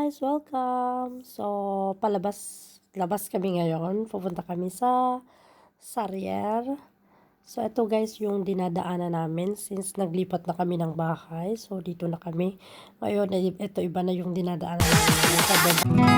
guys! Welcome! So, labas kami ngayon. Pupunta kami sa Sarrier. So, ito guys yung dinadaanan namin since naglipat na kami ng bahay. So, dito na kami. Ngayon, ito iba na yung dinadaanan namin sa baba.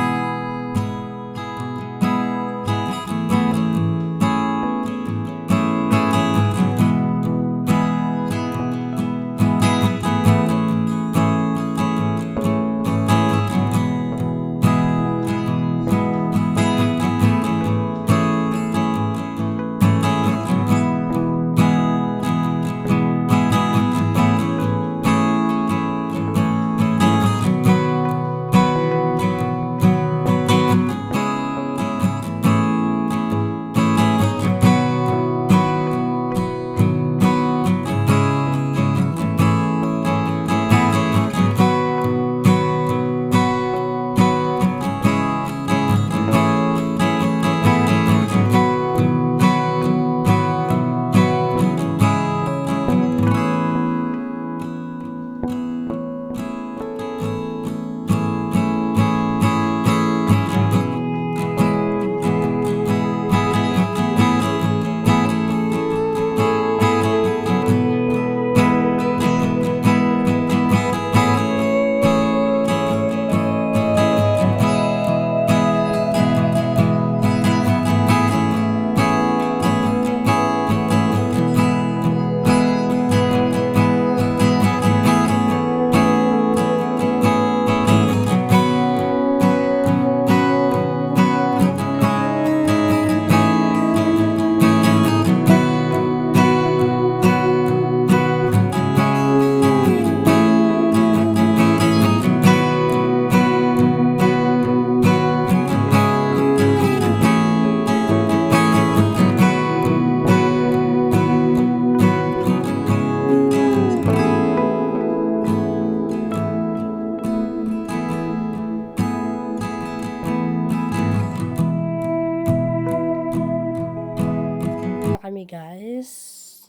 Kami guys,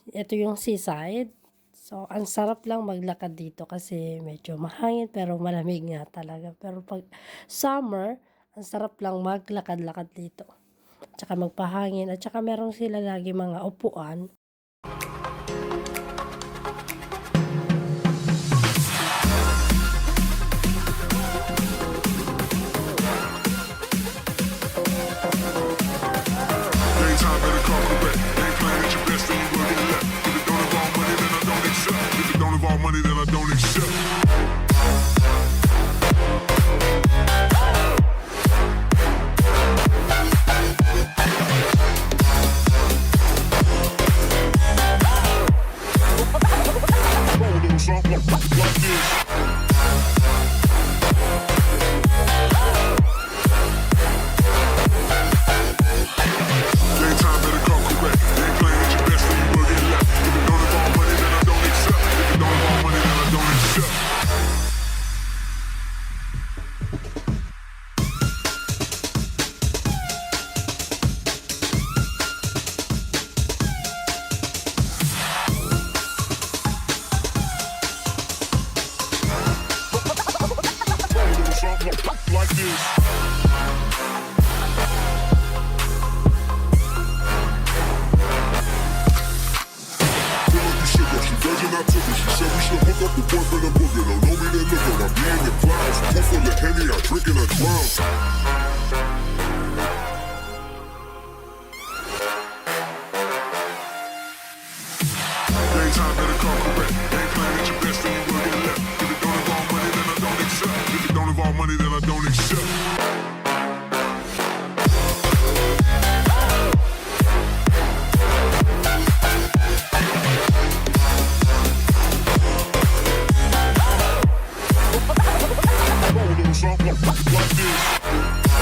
ito yung seaside. So, ang sarap lang maglakad dito kasi medyo mahangin pero malamig nga talaga. Pero pag summer, ang sarap lang maglakad-lakad dito. Tsaka magpahangin at tsaka meron sila lagi mga upuan. Money that I don't accept. Like this. Like this. I took it. She said we should hook up the boyfriend and boogie. Don't know me, then look at my being the clouds. Full full of Henny, I drink in a clown. Daytime better come correct. Ain't playing at your best, then you will get left. If it don't involve money, then I don't accept. If it don't involve money, then I don't accept. Like this.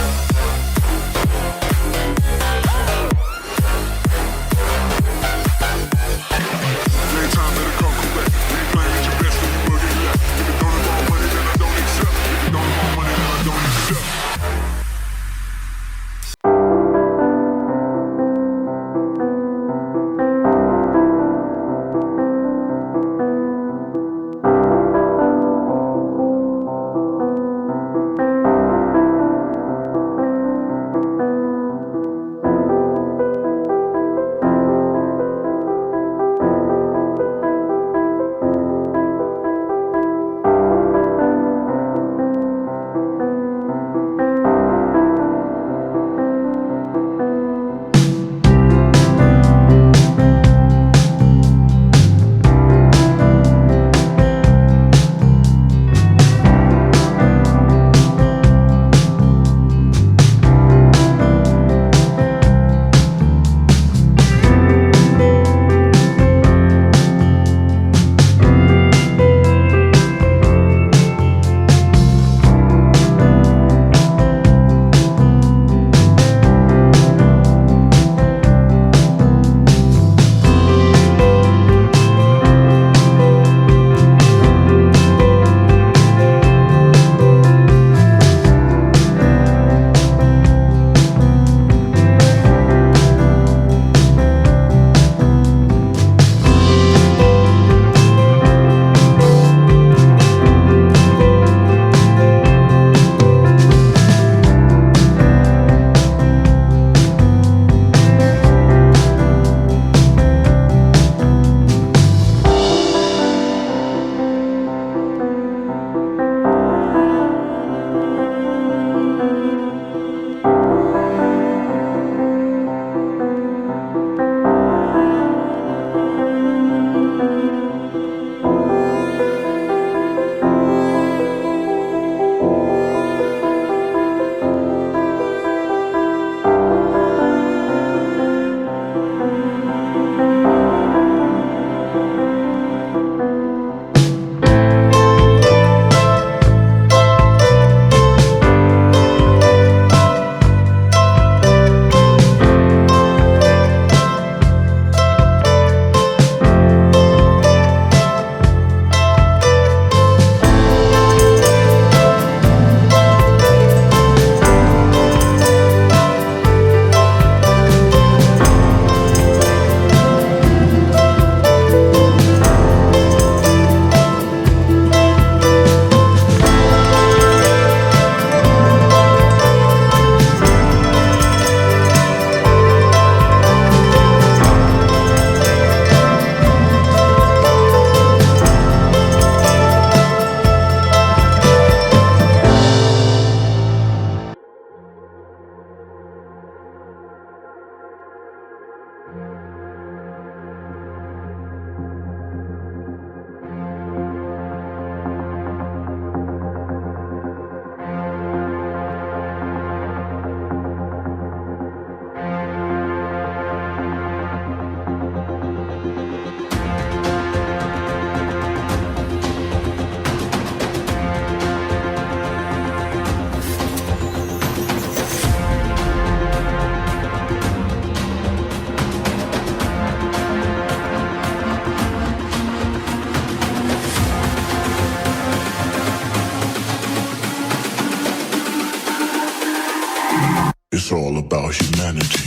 It's all about humanity.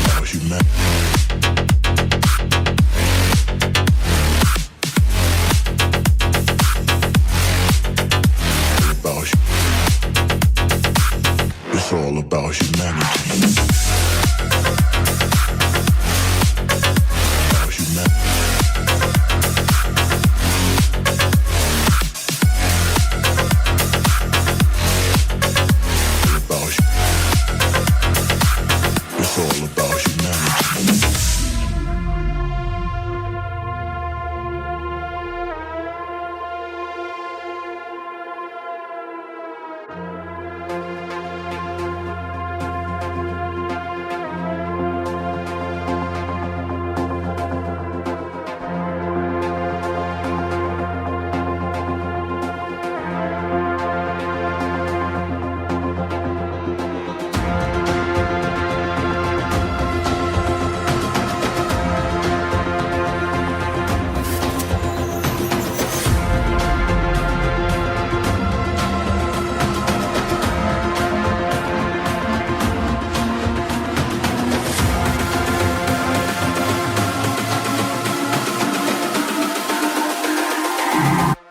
About humanity. It's all about humanity. About humanity. It's all about humanity.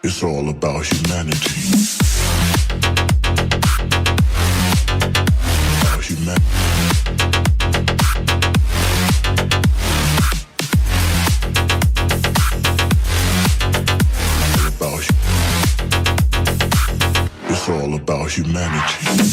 It's all about humanity. About humanity. It's all about humanity.